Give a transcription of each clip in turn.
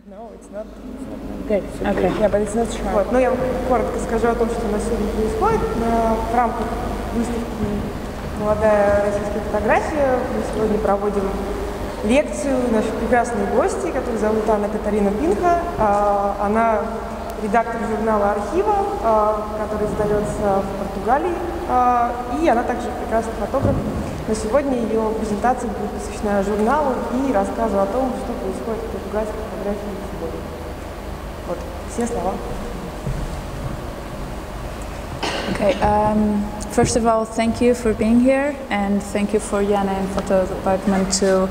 No, it's not. Good. Okay. Yeah, but it's not sharp. Вот. Но я коротко скажу о том, что у нас сегодня происходит. В рамках выставки «Молодая российская фотография» мы сегодня проводим лекцию нашей прекрасной гости, которую зовут Катарина Пинхо. Она редактор журнала «ARCHIVO», который издается в Португалии, и она также прекрасный фотограф. Но сегодня ее презентация будет посвящена журналу и рассказу о том, что происходит в португальской фотографии сегодня. Вот, все слова. Okay, first of all, thank you for being here, and thank you for Yana and Photo Department to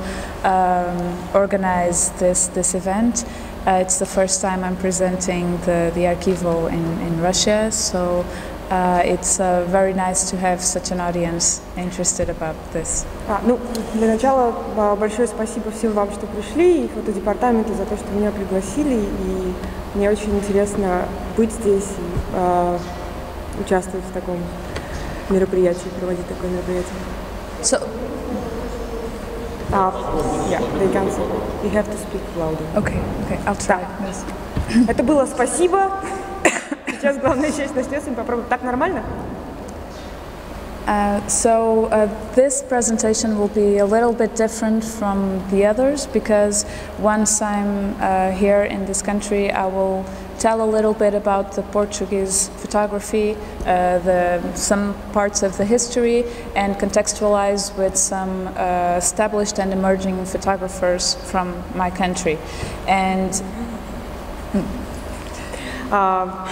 organize this event. It's the first time I'm presenting the ARCHIVO in Russia, so it's very nice to have such an audience interested about this. Для начала большое спасибо всем вам, что пришли, и фотодепартаменту за то, что меня пригласили, и мне очень интересно быть здесь и участвовать в таком мероприятии, проводить такое мероприятие. So, yeah, they can say. You have to speak louder. okay, I'll try. Да. Это было спасибо. Сейчас главное часть начнется, мы попробуем. Так нормально? This presentation will be a little bit different from the others because once I'm here in this country, I will tell a little bit about the Portuguese photography, some parts of the history, and contextualize with some established and emerging photographers from my country. And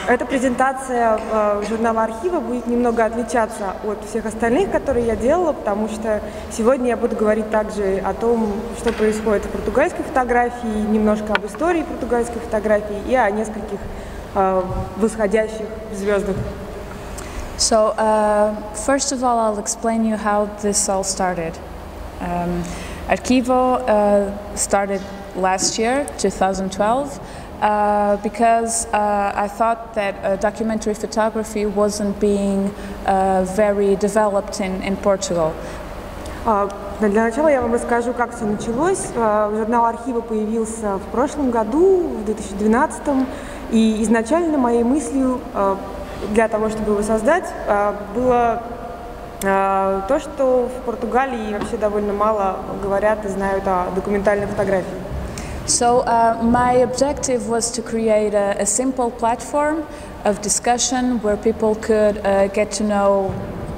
эта презентация журнала «ARCHIVO» будет немного отличаться от всех остальных, которые я делала, потому что сегодня я буду говорить также о том, что происходит в португальской фотографии, немножко об истории португальской фотографии и о нескольких восходящих звездах. So, first of all, I'll explain you how this all started. ARCHIVO started last year, 2012. Because I thought that documentary photography wasn't being very developed in Portugal. Для начала я вам расскажу, как все началось. Журнал «ARCHIVO» появился в прошлом году, в 2012, и изначально моей мыслью для того, чтобы его создать, было то, что в Португалии вообще довольно мало говорят и знают о документальной фотографии. So my objective was to create a simple platform of discussion where people could get to know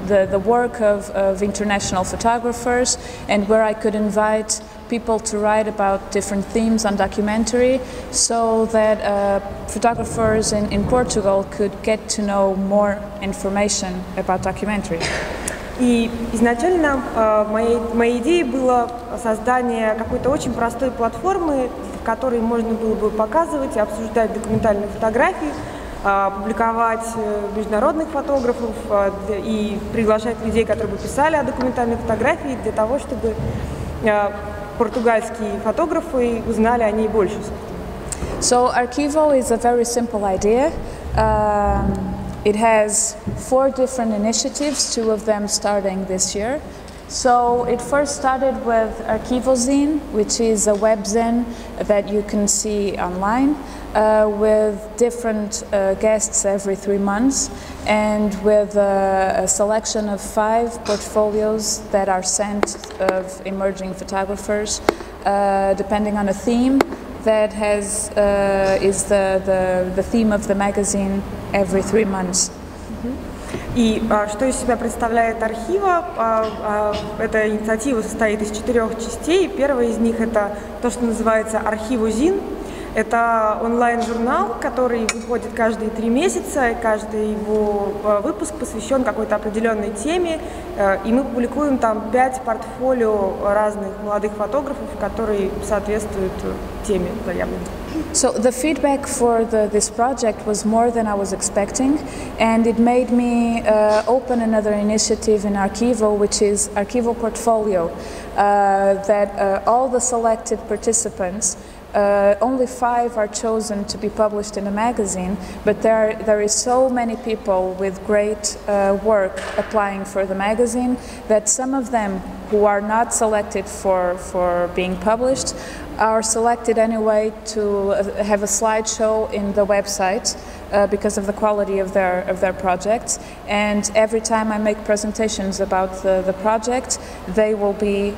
the work of international photographers, and where I could invite people to write about different themes on documentary, so that photographers in Portugal could get to know more information about documentary. И изначально моей идеей было создание какой-то очень простой платформы, в которой можно было бы показывать и обсуждать документальные фотографии, публиковать международных фотографов и приглашать людей, которые бы писали о документальной фотографии, для того, чтобы португальские фотографы узнали о ней больше. So ARCHIVO is a very simple idea. It has 4 different initiatives, 2 of them starting this year. So it first started with ARCHIVO-zine, which is a webzine that you can see online, with different guests every 3 months, and with a selection of 5 portfolios that are sent of emerging photographers, depending on a theme that is the theme of the magazine every 3 months. И что из себя представляет «ARCHIVO»? Эта инициатива состоит из 4 частей. Первая из них — это то, что называется «ARCHIVO-zine». Это онлайн-журнал, который выходит каждые 3 месяца. Каждый его выпуск посвящен какой-то определенной теме. И мы публикуем там 5 портфолио разных молодых фотографов, которые соответствуют теме заявленной. So the feedback for this project was more than I was expecting, and it made me open another initiative in ARCHIVO, which is ARCHIVO Portfolio, that all the selected participants Only 5 are chosen to be published in a magazine, but there is so many people with great work applying for the magazine that some of them who are not selected for being published are selected anyway to have a slideshow in the website because of the quality of their projects. And every time I make presentations about the project, they will be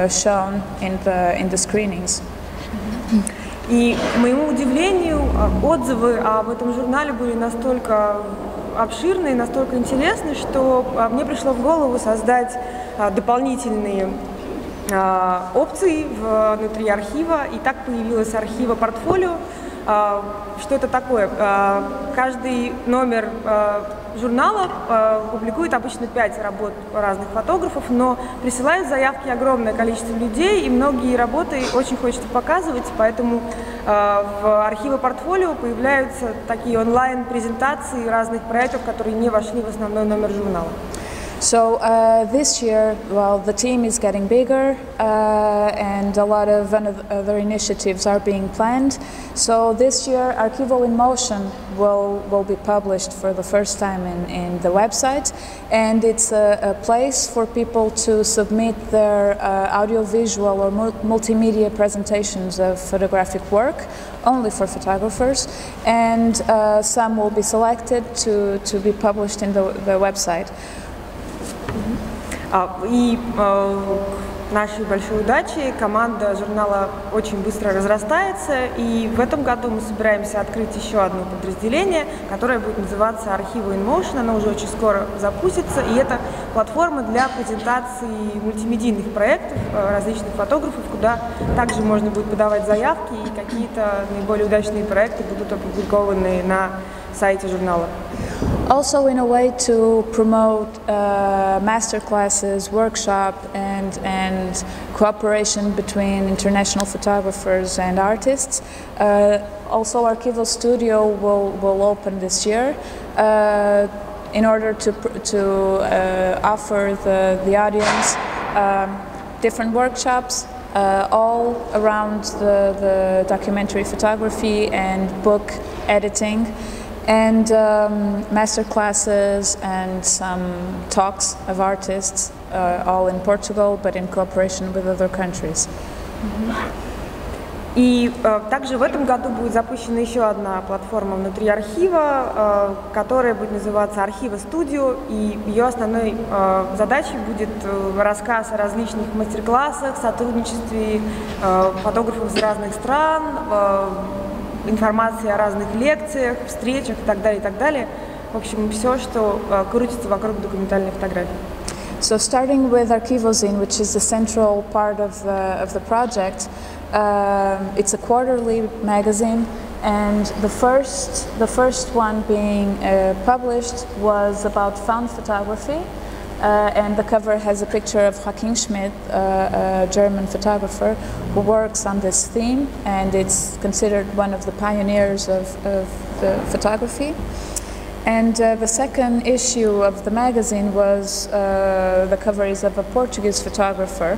shown in the screenings. И, к моему удивлению, отзывы об этом журнале были настолько обширные, настолько интересны, что мне пришло в голову создать дополнительные опции внутри архива, и так появилось архива портфолио. Что это такое? Каждый номер журнала публикует обычно 5 работ разных фотографов, но присылают заявки огромное количество людей, и многие работы очень хочется показывать, поэтому в архиве портфолио появляются такие онлайн-презентации разных проектов, которые не вошли в основной номер журнала. So this year, well, the team is getting bigger and a lot of other initiatives are being planned. So this year, Archivo in Motion will be published for the first time in the website, and it's a place for people to submit their audiovisual or multimedia presentations of photographic work, only for photographers, and some will be selected to be published in the website. И к нашей большой удаче команда журнала очень быстро разрастается, и в этом году мы собираемся открыть еще одно подразделение, которое будет называться ARCHIVO in Motion. Оно уже очень скоро запустится, и это платформа для презентации мультимедийных проектов различных фотографов, куда также можно будет подавать заявки, и какие-то наиболее удачные проекты будут опубликованы на сайте журнала. Also, in a way to promote master classes, workshop, and cooperation between international photographers and artists. Also, Archivo Studio will open this year in order to offer the audience different workshops all around the documentary photography and book editing. And master classes and some talks of artists, all in Portugal, but in cooperation with other countries. И также в этом году будет запущена еще одна платформа внутри архива, которая будет называться ARCHIVO Studio, и ее основной задачей будет рассказ о различных мастер-классах, сотрудничестве фотографов из разных стран, информация о разных лекциях, встречах и так далее, и так далее. В общем, все, что крутится вокруг документальной фотографии. So starting with ArchivoZine, which is the central part of the project, it's a quarterly magazine, and the first one being published was about found photography. And the cover has a picture of Joachim Schmidt, a German photographer who works on this theme, and it's considered one of the pioneers of the photography. And the second issue of the magazine was the cover is of a Portuguese photographer,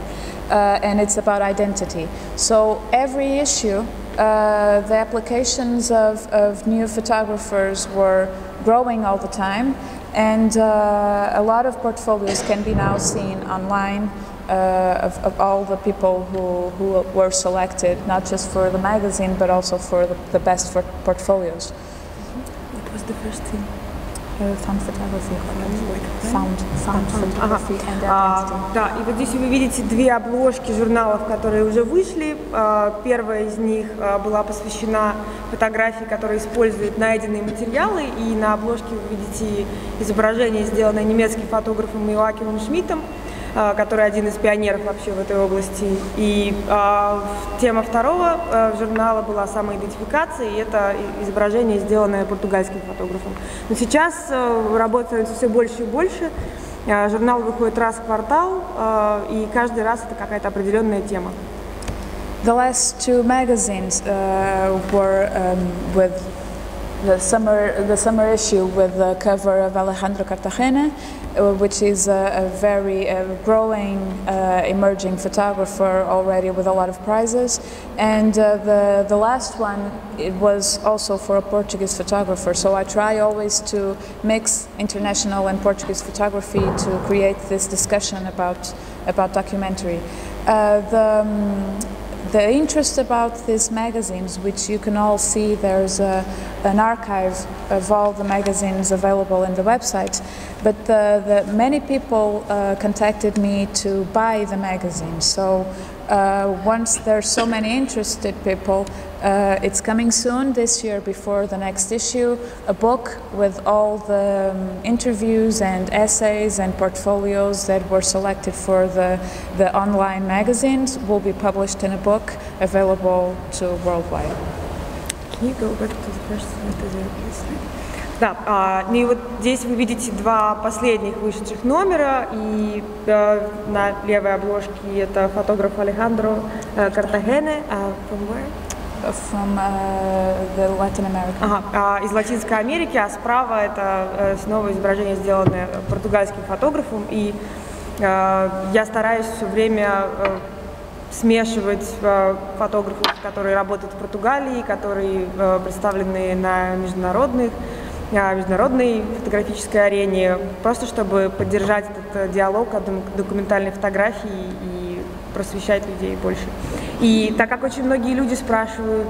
and it's about identity. So every issue, the applications of new photographers were growing all the time. And a lot of portfolios can be now seen online of all the people who were selected, not just for the magazine, but also for the best portfolios. What was the first thing? Found photography. Found photography and identity. Да, и вот здесь вы видите две обложки журналов, которые уже вышли. Первая из них была посвящена фотографии, которые используют найденные материалы, и на обложке вы видите изображение, сделанное немецким фотографом Joachimом Schmidтом, который один из пионеров вообще в этой области. И тема второго журнала была самоидентификация, и это изображение, сделанное португальским фотографом. Но сейчас работ становится все больше и больше. Журнал выходит раз в квартал, и каждый раз это какая-то определенная тема. The last two magazines were with the summer issue with the cover of Alejandro Cartagena, which is a very growing, emerging photographer already with a lot of prizes. And the last one, it was also for a Portuguese photographer. So I try always to mix international and Portuguese photography to create this discussion about documentary. The interest about these magazines, which you can all see, there's an archive of all the magazines available in the website, but many people contacted me to buy the magazines. So once there's so many interested people, it's coming soon this year before the next issue, a book with all the interviews and essays and portfolios that were selected for the online magazines will be published in a book available to worldwide. Can you go back to the first slide? Да, и вот здесь вы видите два последних вышедших номера, и на левой обложке это фотограф Алехандро Картагене. From where? From the Latin America. Ага, из Латинской Америки, а справа это снова изображение, сделанное португальским фотографом, и я стараюсь все время смешивать фотографов, которые работают в Португалии, которые представлены на международной фотографической арене, просто чтобы поддержать этот диалог о документальной фотографии и просвещать людей больше. И так как очень многие люди спрашивают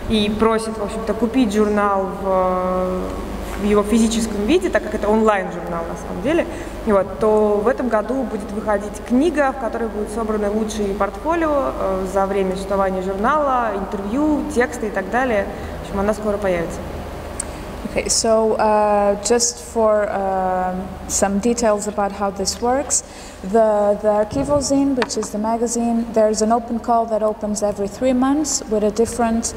и просят, в общем-то, купить журнал в его физическом виде, так как это онлайн-журнал на самом деле, вот, то в этом году будет выходить книга, в которой будут собраны лучшие портфолио за время существования журнала, интервью, тексты и так далее. В общем, она скоро появится. Okay, so just for some details about how this works, the ARCHIVO zine, which is the magazine, there's an open call that opens every 3 months with a different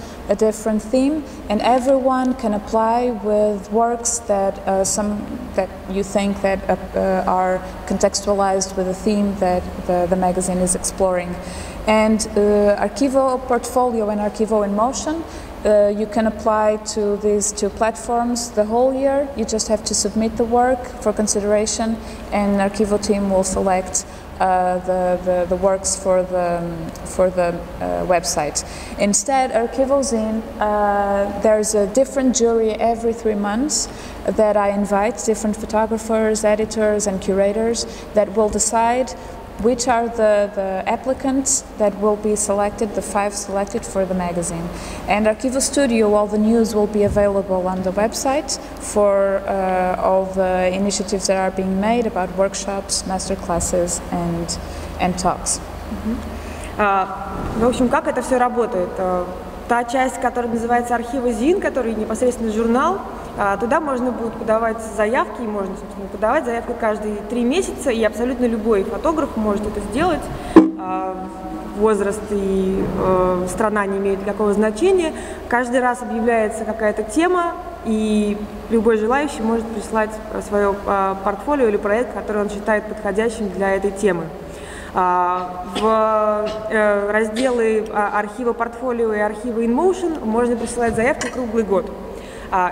theme, and everyone can apply with works that that you think that are contextualized with a theme that the magazine is exploring. And ARCHIVO Portfolio and ARCHIVO in Motion, you can apply to these two platforms the whole year. You just have to submit the work for consideration, and ARCHIVO team will select the works for the website. Instead, ARCHIVO zine, there's a different jury every 3 months that I invite, different photographers, editors, and curators that will decide which are the applicants that will be selected, the 5 selected for the magazine. And ARCHIVO Studio, all the news will be available on the website for all the initiatives that are being made about workshops, masterclasses and talks. В общем, как это все работает? Та часть, которая называется «Архива ЗИН», который непосредственно журнал, туда можно будет подавать заявки, и можно, собственно, подавать заявку каждые 3 месяца, и абсолютно любой фотограф может это сделать. Возраст и страна не имеют никакого значения. Каждый раз объявляется какая-то тема, и любой желающий может прислать свое портфолио или проект, который он считает подходящим для этой темы. В разделы архива портфолио и архива in motion можно присылать заявку круглый год.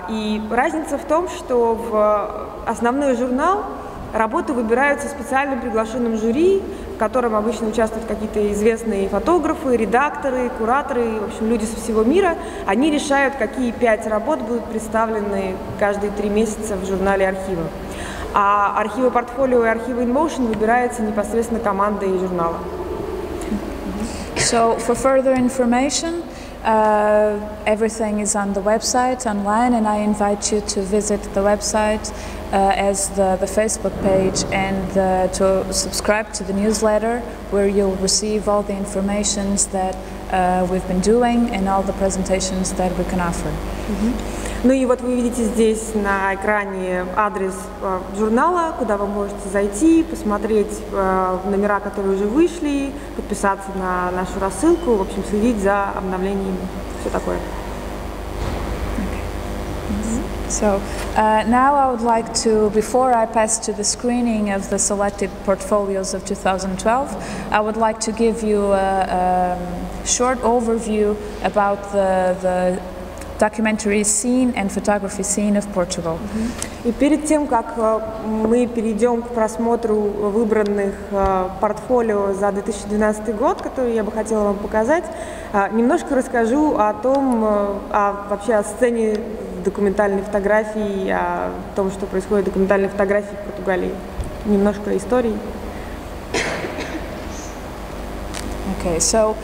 И разница в том, что в основной журнал работы выбираются специальным приглашенным жюри, в котором обычно участвуют какие-то известные фотографы, редакторы, кураторы, в общем, люди со всего мира. Они решают, какие 5 работ будут представлены каждые 3 месяца в журнале архива. А архивы портфолио и архивы in motion выбираются непосредственно командой журнала. So for further information, everything is on the website online, and I invite you to visit the website as the Facebook page and to subscribe to the newsletter, where you'll receive all the informations that we've been doing and all the presentations that we can offer. Ну и вот вы видите здесь на экране адрес журнала, куда вы можете зайти, посмотреть номера, которые уже вышли, подписаться на нашу рассылку, в общем, следить за обновлениями, все такое. So now I would like to, before I pass to the screening of the selected portfolios of 2012, I would like to give you a short overview about the documentary scene and photography scene of Portugal. И перед тем, как мы перейдем к просмотру выбранных портфолио за 2012 год, которые я бы хотела вам показать, немножко расскажу о том, вообще о сцене документальной фотографии, о том, что происходит в документальной фотографии в Португалии. Немножко истории. Okay, so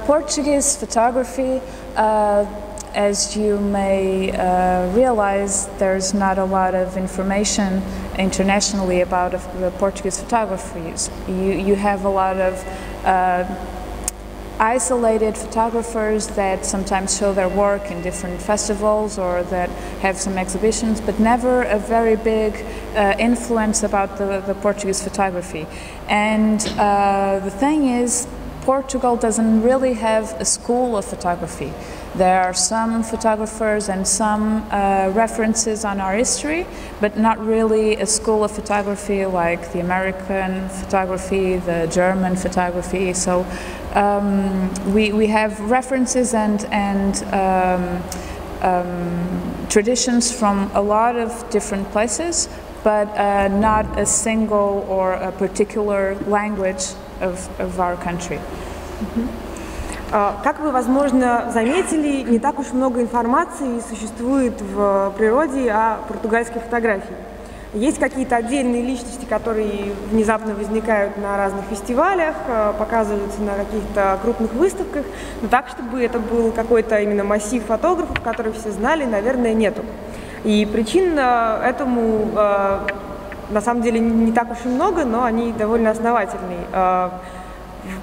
Portuguese photography, as you may realize, there's not a lot of information internationally about the Portuguese photographies. You have a lot of isolated photographers that sometimes show their work in different festivals or that have some exhibitions, but never a very big influence about the Portuguese photography. And the thing is, Portugal doesn't really have a school of photography. There are some photographers and some references on our history, but not really a school of photography like the American photography, the German photography. So we have references and traditions from a lot of different places, but not a single or a particular language of our country. Как вы, возможно, заметили, не так уж много информации существует в природе о португальской фотографии. Есть какие-то отдельные личности, которые внезапно возникают на разных фестивалях, показываются на каких-то крупных выставках, но так, чтобы это был какой-то именно массив фотографов, которые все знали, наверное, нету. И причин этому на самом деле не так уж и много, но они довольно основательные.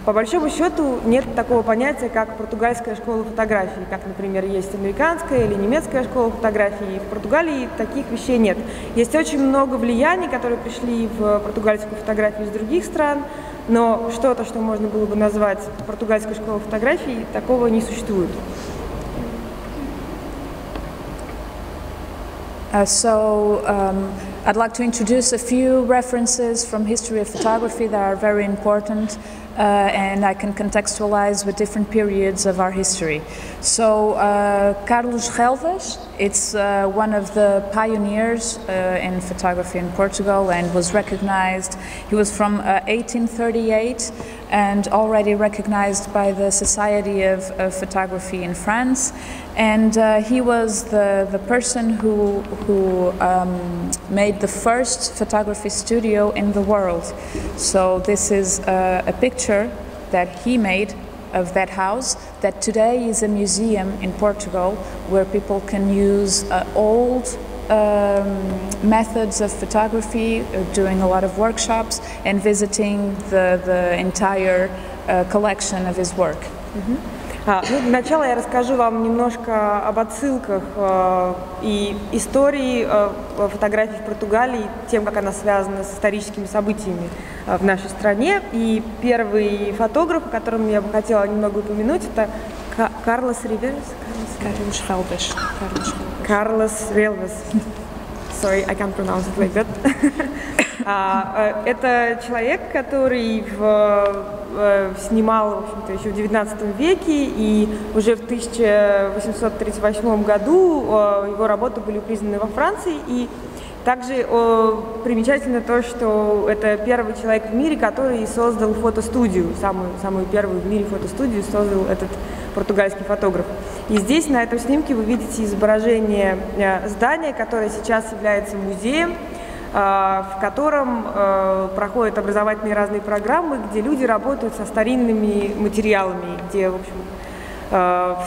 По большому счету нет такого понятия, как португальская школа фотографии, как, например, есть американская или немецкая школа фотографии. В Португалии таких вещей нет. Есть очень много влияний, которые пришли в португальскую фотографию из других стран, но что-то, что можно было бы назвать португальской школой фотографии, такого не существует. I'd like to introduce a few references from history of photography that are very important and I can contextualize with different periods of our history. So Carlos Relvas, it's one of the pioneers in photography in Portugal and was recognized. He was from 1838 and already recognized by the Society of Photography in France. And he was the person who made the first photography studio in the world. So this is a picture that he made of that house that today is a museum in Portugal where people can use old methods of photography, doing a lot of workshops and visiting the entire collection of his work. Ну, для начала я расскажу вам немножко об отсылках и истории фотографии в Португалии, тем, как она связана с историческими событиями в нашей стране. И первый фотограф, о котором я бы хотела немного упомянуть, это Карлос Риверс. Карлос Релвес. Sorry, I can't pronounce it like that. Это человек, который снимал, в общем-то, еще в XIX веке, и уже в 1838 году его работы были признаны во Франции. И также примечательно то, что это первый человек в мире, который создал фотостудию, самую первую в мире фотостудию создал этот португальский фотограф. И здесь, на этом снимке, вы видите изображение здания, которое сейчас является музеем, в котором проходят образовательные разные программы, где люди работают со старинными материалами, где, в общем,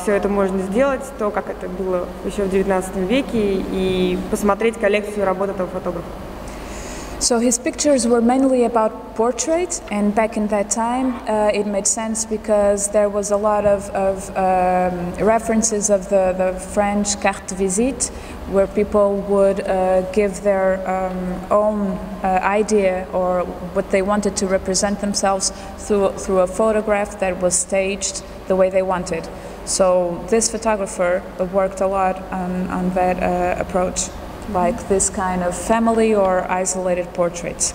все это можно сделать, то, как это было еще в XIX веке, и посмотреть коллекцию работ этого фотографа. So his pictures were mainly about portraits, and back in that time it made sense because there was a lot of references of the French carte de visite, where people would give their own idea or what they wanted to represent themselves through a photograph that was staged the way they wanted. So this photographer worked a lot on that approach, like this kind of family or isolated portraits.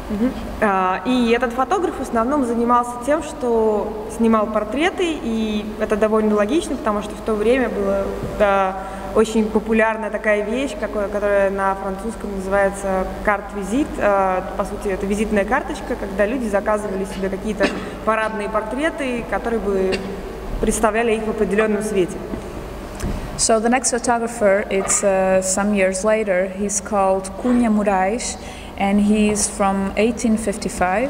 И этот фотограф в основном занимался тем, что снимал портреты, и это довольно логично, потому что в то время была очень популярная такая вещь, которая на французском называется карт-визит. По сути, это визитная карточка, когда люди заказывали себе какие-то парадные портреты, которые бы представляли их в определенном свете. So the next photographer, it's some years later, he's called Cunha Moraes, and he's from 1855.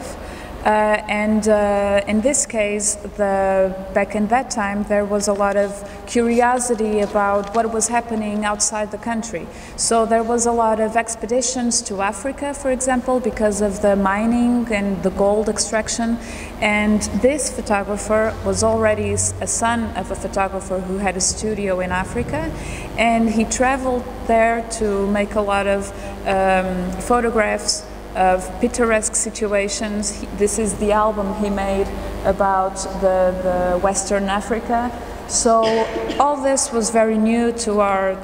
In this case, back in that time, there was a lot of curiosity about what was happening outside the country. So there was a lot of expeditions to Africa, for example, because of the mining and the gold extraction. And this photographer was already a son of a photographer who had a studio in Africa. And he traveled there to make a lot of photographs of picturesque situations. This is the album he made about the Western Africa. So all this was very new to our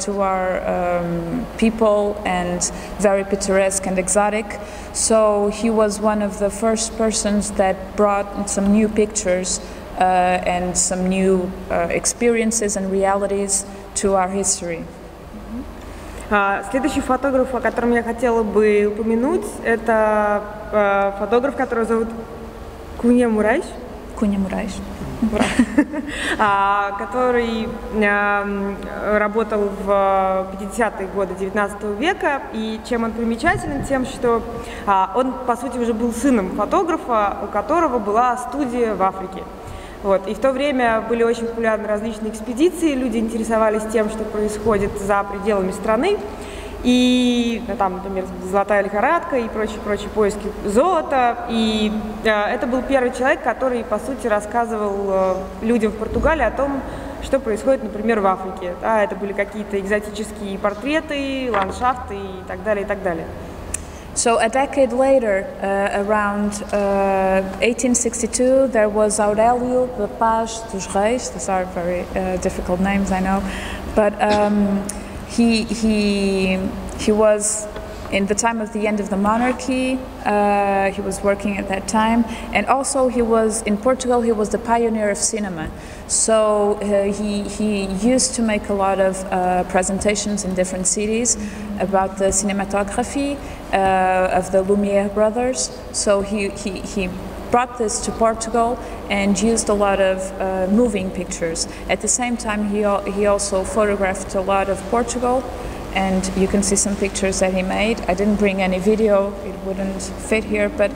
people and very picturesque and exotic. So he was one of the first persons that brought some new pictures and some new experiences and realities to our history. Следующий фотограф, о котором я хотела бы упомянуть, это фотограф, которого зовут Cunha Moraes. Cunha Moraes. Который работал в 50-е годы 19 века. И чем он примечателен? Тем, что он, по сути, уже был сыном фотографа, у которого была студия в Африке. Вот. И в то время были очень популярны различные экспедиции, люди интересовались тем, что происходит за пределами страны. И там, например, золотая лихорадка и прочие поиски золота. И это был первый человек, который, по сути, рассказывал людям в Португалии о том, что происходит, например, в Африке. Да, это были какие-то экзотические портреты, ландшафты и так далее, и так далее. So a decade later, around 1862, there was Aurélio de Paz dos Reis. These are very difficult names, I know, but he was in the time of the end of the monarchy. He was working at that time, and also he was in Portugal. He was the pioneer of cinema. So he used to make a lot of presentations in different cities about the cinematography of the Lumiere brothers. So he brought this to Portugal and used a lot of moving pictures. At the same time, he also photographed a lot of Portugal, and you can see some pictures that he made. I didn't bring any video, it wouldn't fit here, but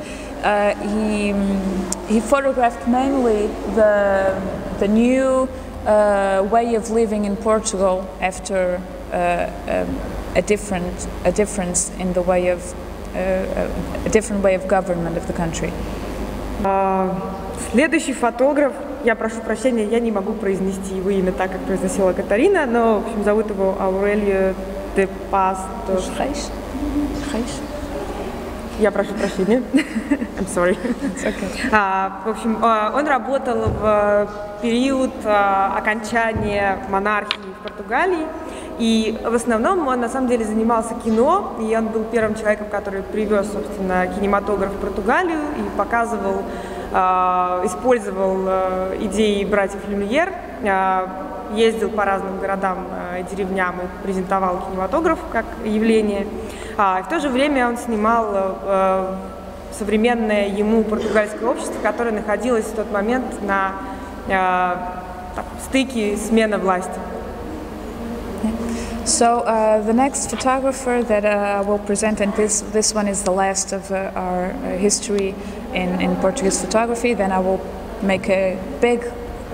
he photographed mainly the new way of living in Portugal after a difference in the way of a different way of government of the country. Следующий фотограф, я прошу прощения, я не могу произнести его имя так, как произносила Катарина, но, в общем, зовут его Аурélio de Paz dos Reis. Я прошу прощения. I'm sorry. It's okay. В общем, он работал в период окончания монархии в Португалии. И в основном он на самом деле занимался кино, и он был первым человеком, который привез, собственно, кинематограф в Португалию и показывал, использовал идеи братьев Люмьер, ездил по разным городам и деревням и презентовал кинематограф как явление. И в то же время он снимал современное ему португальское общество, которое находилось в тот момент на стыке смены власти. So the next photographer that I will present, and this one is the last of our history in Portuguese photography, then I will make a big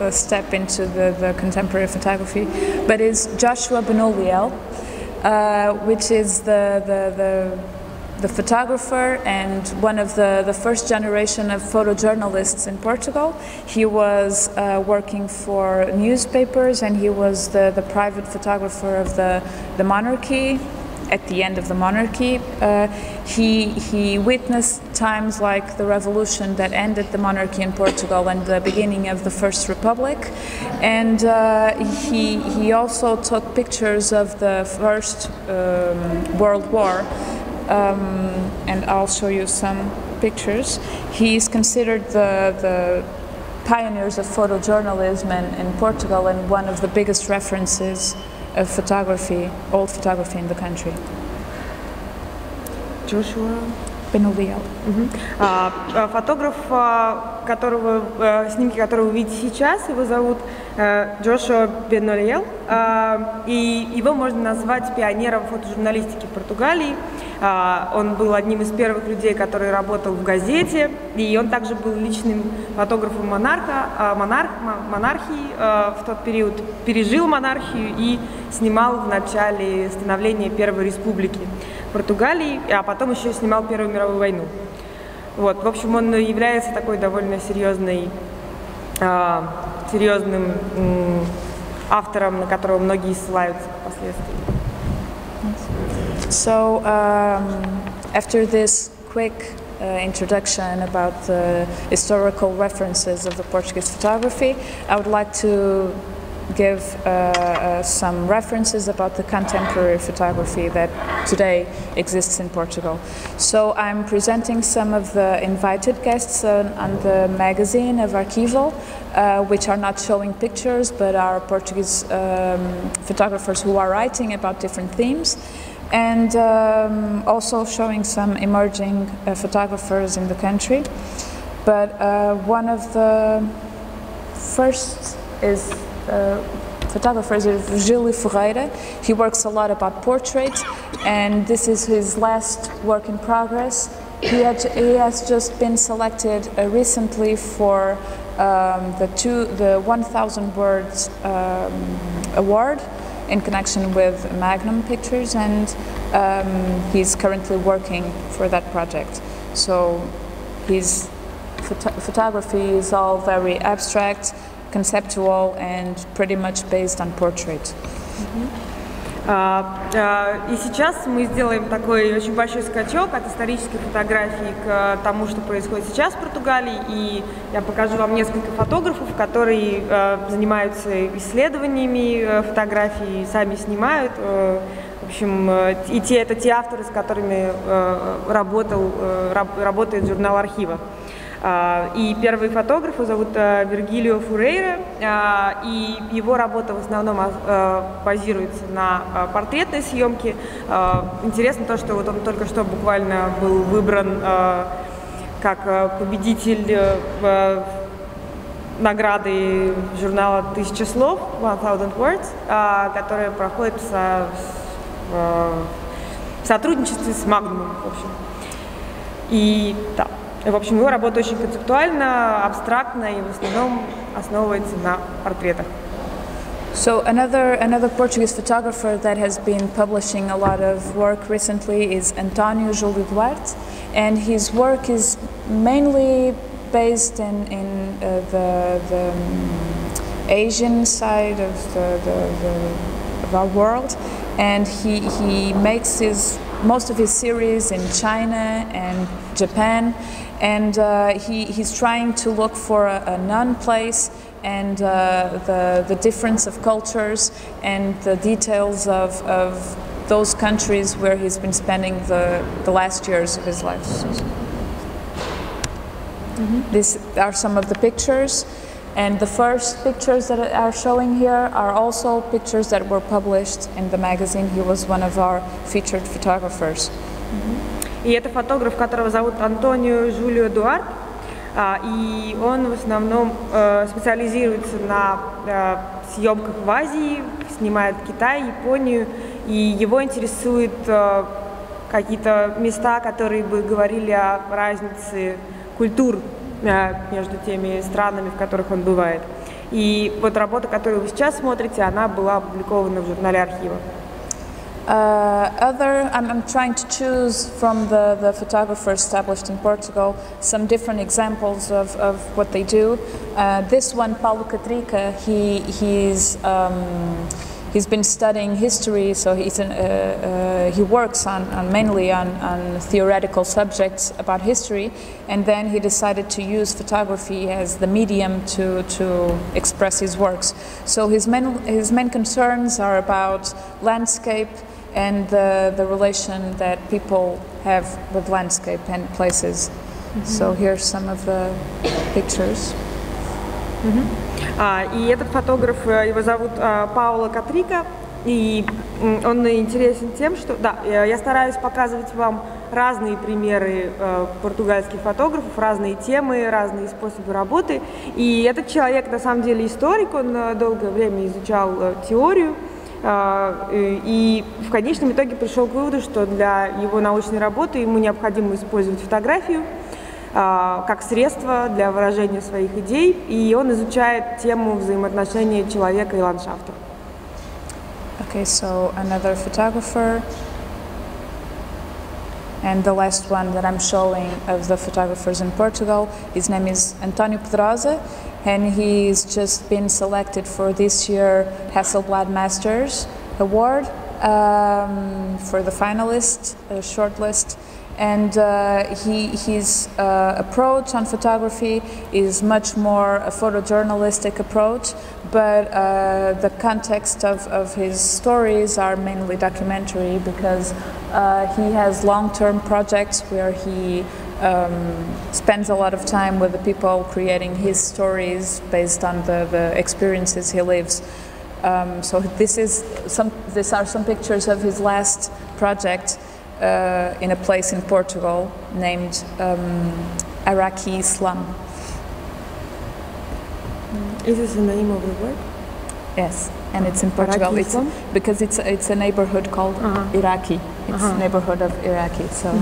step into the contemporary photography, but is Joshua Benoliel, which is the photographer and one of the first generation of photojournalists in Portugal. He was working for newspapers, and he was the private photographer of the monarchy. At the end of the monarchy, he witnessed times like the revolution that ended the monarchy in Portugal and the beginning of the First Republic, and he also took pictures of the First World War. And I'll show you some pictures. He's considered the pioneers of photojournalism in Portugal and one of the biggest references of photography, old photography in the country. Джошуа. Бенувиал. Фотограф, снимки которого вы видите сейчас, его зовут Джошуа Бенувиал, и его можно назвать пионером фотожурналистики в Португалии. Он был одним из первых людей, который работал в газете, и он также был личным фотографом монархии в тот период, пережил монархию и снимал в начале становления Первой Республики Португалии, а потом еще снимал Первую мировую войну. Вот, в общем, он является такой довольно серьезным автором, на которого многие ссылаются впоследствии. So, after this quick introduction about the historical references of the Portuguese photography, I would like to give some references about the contemporary photography that today exists in Portugal. So I'm presenting some of the invited guests on the magazine of ARCHIVO, which are not showing pictures but are Portuguese photographers who are writing about different themes, and also showing some emerging photographers in the country. But one of the first photographers is Gilio Ferreira. He works a lot about portraits, and this is his last work in progress. He has just been selected recently for the 1,000 words award in connection with Magnum Pictures, and he's currently working for that project. So his photography is all very abstract, conceptual, and pretty much based on portrait. И сейчас мы сделаем такой очень большой скачок от исторической фотографии к тому, что происходит сейчас в Португалии, и я покажу вам несколько фотографов, которые занимаются исследованиями фотографии и сами снимают. В общем, это те авторы, с которыми работает журнал «Архива». И первый фотограф, его зовут Гилио Ферейра, и его работа в основном базируется на портретной съемке. Интересно то, что вот он только что буквально был выбран как победитель награды журнала «1000 слов», 1000 words, которая проходит в сотрудничестве с Magnum, в общем. И да. В общем, его работа очень концептуальна, абстрактна и в основном основывается на портретах. So another Portuguese photographer that has been publishing a lot of work recently is António Júlio Duarte, and his work is mainly based in the Asian side of our world, and he makes most of his series in China and Japan, and he's trying to look for a non-place and the difference of cultures and the details of those countries where he's been spending the last years of his life. These are some of the pictures, and the first pictures that are showing here are also pictures that were published in the magazine. He was one of our featured photographers. И это фотограф, которого зовут Антонио Жúlio Duarte, и он в основном специализируется на съемках в Азии, снимает Китай, Японию, и его интересуют какие-то места, которые бы говорили о разнице культур между теми странами, в которых он бывает. И вот работа, которую вы сейчас смотрите, она была опубликована в журнале «Архива». I'm trying to choose from the photographers established in Portugal some different examples of what they do. This one, Paulo Catrica, he's been studying history, so he works mainly on theoretical subjects about history, and then he decided to use photography as the medium to express his works. So his main concerns are about landscape and the relation that people have with landscape and places. So here's some of the pictures. И этот фотограф, его зовут Пауло Катрика, и он интересен тем, что, да, я стараюсь показывать вам разные примеры португальских фотографов, разные темы, разные способы работы. И этот человек на самом деле историк, он долгое время изучал теорию, и в конечном итоге пришел к выводу, что для его научной работы ему необходимо использовать фотографию как средство для выражения своих идей, и он изучает тему взаимоотношения человека и ландшафта. Okay, so another photographer, and the last one that I'm showing of the photographers in Portugal, his name is António Pedrosa, and he's just been selected for this year Hasselblad Masters Award for the finalist shortlist. And his approach on photography is much more a photojournalistic approach, but the context of his stories are mainly documentary, because he has long-term projects where he spends a lot of time with the people creating his stories based on the experiences he lives. So these are some pictures of his last project in a place in Portugal named Araki Slum. Is this the name of the word? Yes, and it's in Portugal. It's because it's a neighborhood called Iraqi. It's a neighborhood of Iraqi. So.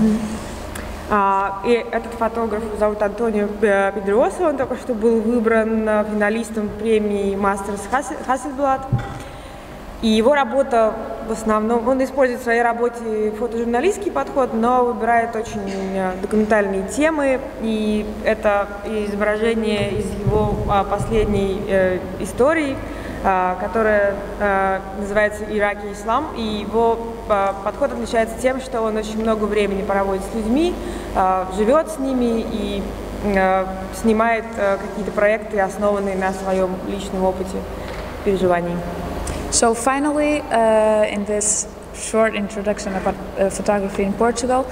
И этот фотограф зовут Антонио Педроса, он только что был выбран финалистом премии Masters Hasselblad. И его работа в основном, он использует в своей работе фотожурналистский подход, но выбирает очень документальные темы, и это изображение из его последней истории, которая называется «Ираки ислам», и его подход отличается тем, что он очень много времени проводит с людьми, живет с ними и снимает какие-то проекты, основанные на своем личном опыте переживаний. So finally, in this short introduction about photography in Portugal,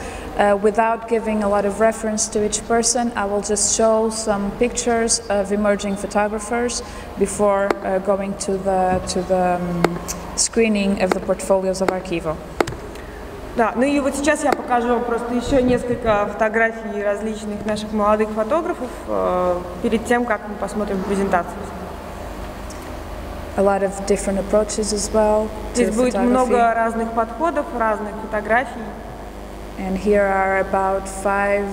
without giving a lot of reference to each person, I will just show some pictures of emerging photographers before going to the screening of the portfolios of ARCHIVO. Да, ну и вот сейчас я покажу вам просто еще несколько фотографий различных наших молодых фотографов перед тем, как мы посмотрим презентацию. A lot of different approaches as well. Здесь будет много разных подходов, разных фотографий. And here are about 5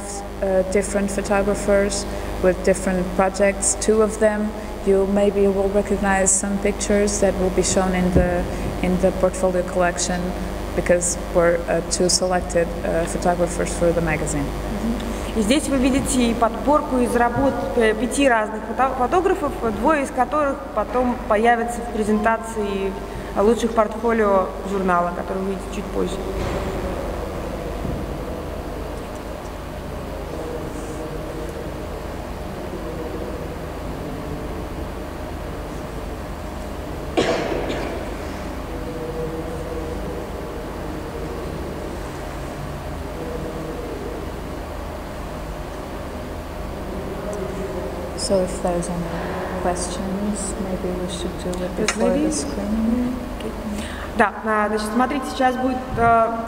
different photographers with different projects. 2 of them you maybe will recognize some pictures that will be shown in the portfolio collection, because we're 2 selected photographers for the magazine. И здесь вы видите подборку из работ 5 разных фотографов, 2 из которых потом появятся в презентации лучших портфолио журнала, который вы увидите чуть позже. So if there's any questions, maybe we should do it before the screening. Да, значит, смотрите, сейчас будет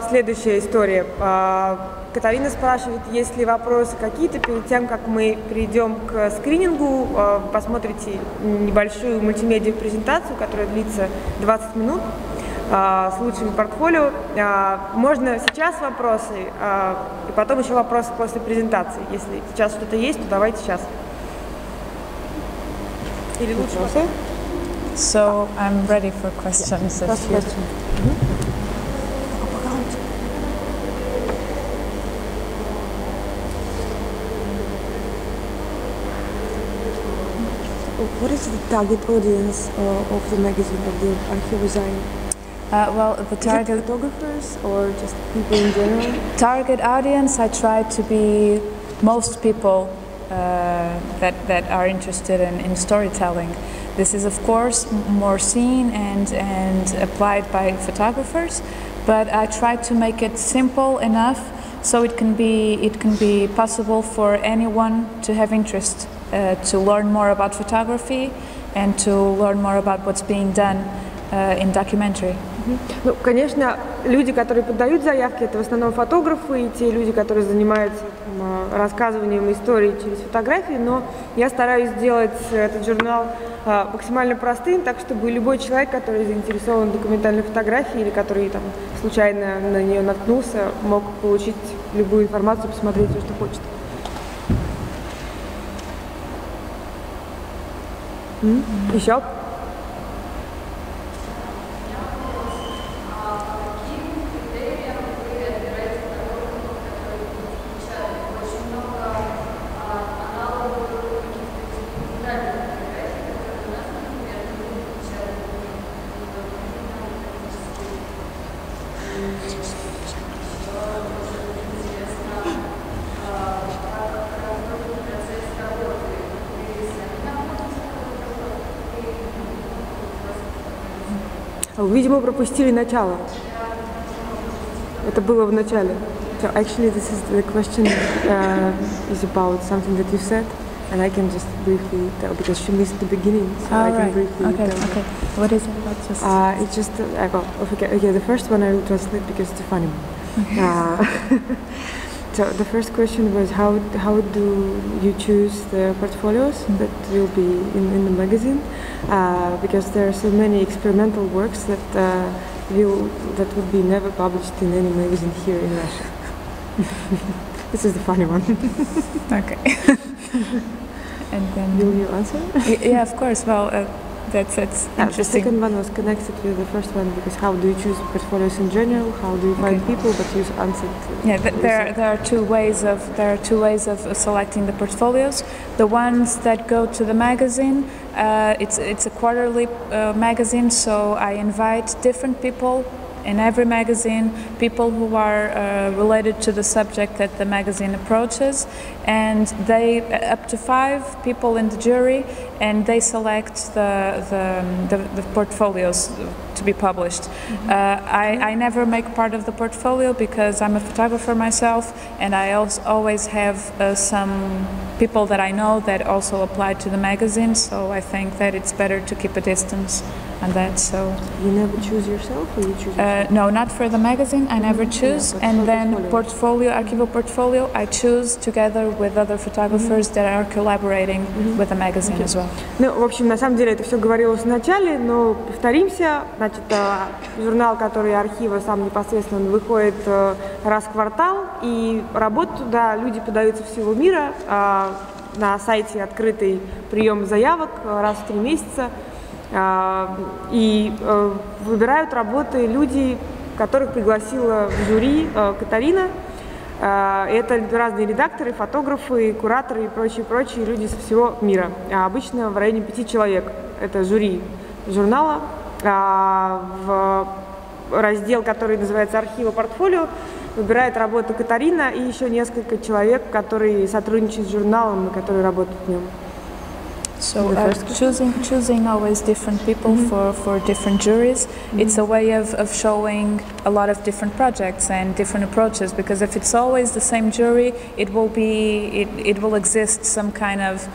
следующая история. Катарина спрашивает, есть ли вопросы какие-то перед тем, как мы перейдем к скринингу. Посмотрите небольшую мультимедиа-презентацию, которая длится 20 минут с лучшими портфолио. Можно сейчас вопросы, и потом еще вопросы после презентации. Если сейчас что-то есть, то давайте сейчас. Или лучше потом? So I'm ready for questions. First question. What is the target audience of the magazine, of the ARCHIVO design? Well, the target... Is it photographers or just people in general? Target audience, I try to be most people that are interested in storytelling. This is, of course, more seen and applied by photographers, but I try to make it simple enough So it can be possible for anyone to have interest to learn more about photography and to learn more about what's being done in documentary. Ну, конечно, люди, которые подают заявки, это в основном фотографы и те люди, которые занимаются рассказыванием истории через фотографии, но я стараюсь сделать этот журнал максимально простым, так чтобы любой человек, который заинтересован в документальной фотографии или который там случайно на нее наткнулся, мог получить любую информацию, посмотреть все, что хочет. Еще? Видимо, пропустили начало. Это было в начале. So actually, this is the question is about something that you said, and I can just briefly tell because she missed the beginning, so I can briefly tell. Okay. What is it about? It's just okay. The first one I will translate because it's a funny one. So the first question was how do you choose the portfolios that will be in the magazine? Because there are so many experimental works that would be never published in any magazine here in Russia. This is the funny one. Okay. And then will you answer? Yeah, of course. Well, that's interesting. The second one was connected with the first one because how do you choose portfolios in general? How do you find people? But you answered. Yeah, there are two ways of selecting the portfolios. The ones that go to the magazine, it's a quarterly magazine, so I invite different people in every magazine, people who are related to the subject that the magazine approaches, and they up to 5 people in the jury, and they select the portfolios to be published. I never make part of the portfolio because I'm a photographer myself, and I always have some people that I know that also apply to the magazine, so I think that it's better to keep a distance on that. So you never choose yourself, or you choose yourself? No, not for the magazine. I never choose, and then ARCHIVO portfolio I choose together with other photographers that are collaborating with the magazine as well. Ну, в общем, на самом деле это все говорилось в начале, но повторимся. Значит, журнал, который «Архива», сам непосредственно, он выходит раз в квартал, и работу туда люди подаются всего мира. На сайте открытый прием заявок раз в 3 месяца. И выбирают работы люди, которых пригласила в жюри Катарина. Это разные редакторы, фотографы, кураторы и прочие люди со всего мира. Обычно в районе 5 человек. Это жюри журнала. В раздел, который называется «Архиво портфолио», выбирает работу Катарина и еще несколько человек, которые сотрудничают с журналом и которые работают в нем. So choosing always different people for different juries, it's a way of showing a lot of different projects and different approaches, because if it's always the same jury, it will exist some kind of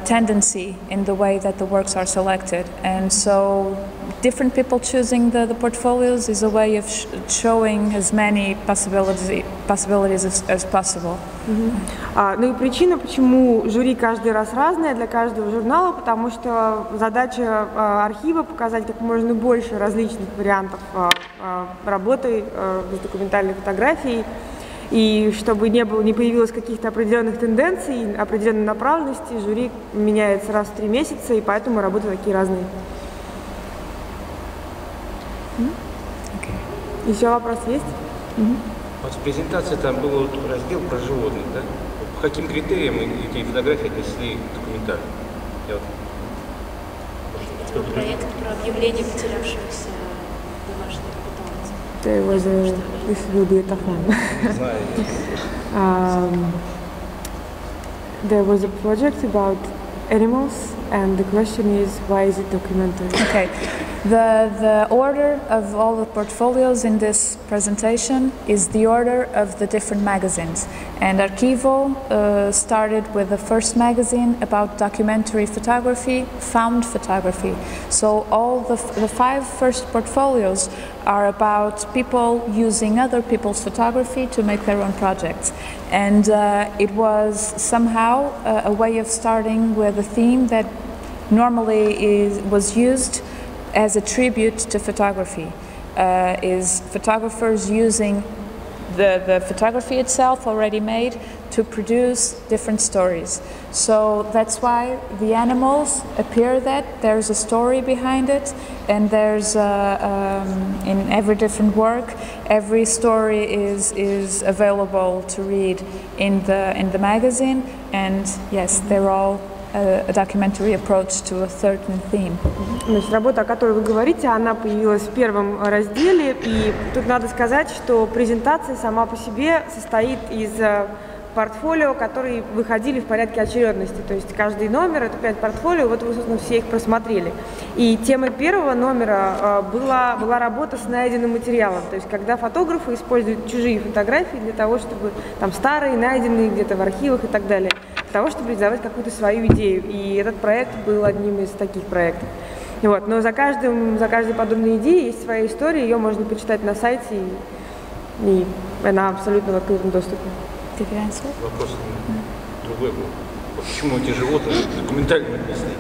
tendency in the way that the works are selected, and so different people choosing the portfolios is a way of showing as many possibilities as possible. Ну и причина, почему жюри каждый раз разное для каждого журнала, потому что задача архива показать как можно больше различных вариантов работы с документальной фотографией, и чтобы не появилось каких-то определенных тенденций, определенной направленности, жюри меняется раз в 3 месяца, и поэтому работы такие разные. Еще вопрос есть? Вот в презентации там был раздел про животных, да? По каким критериям эти фотографии отнесли документально? Это был проект про объявление потерявшихся домашних питомцев. This will be a tough one. There was a project about animals and the question is, why is it documentary? Okay. The order of all the portfolios in this presentation is the order of the different magazines. And ARCHIVO started with the first magazine about documentary photography, found photography. So all the 5 first portfolios are about people using other people's photography to make their own projects. And it was somehow a way of starting with a theme that normally was used as a tribute to photography, is photographers using the photography itself already made to produce different stories. So that's why the animals appear that there's a story behind it, and there's in every different work, every story is available to read in the magazine, and yes, they're all a documentary approach to a certain theme. Значит, работа, о которой вы говорите, она появилась в первом разделе, и тут надо сказать, что презентация сама по себе состоит из портфолио, которые выходили в порядке очередности. То есть каждый номер — это 5 портфолио, вот вы, собственно, все их просмотрели. И темой первого номера была работа с найденным материалом. То есть когда фотографы используют чужие фотографии для того, чтобы там старые, найденные где-то в архивах и так далее, для того, чтобы реализовать какую-то свою идею. И этот проект был одним из таких проектов. Вот. Но за каждой подобной идеей есть своя история, ее можно почитать на сайте, и она абсолютно в открытом доступе. Вопрос другой был. Почему эти животные документально написаны?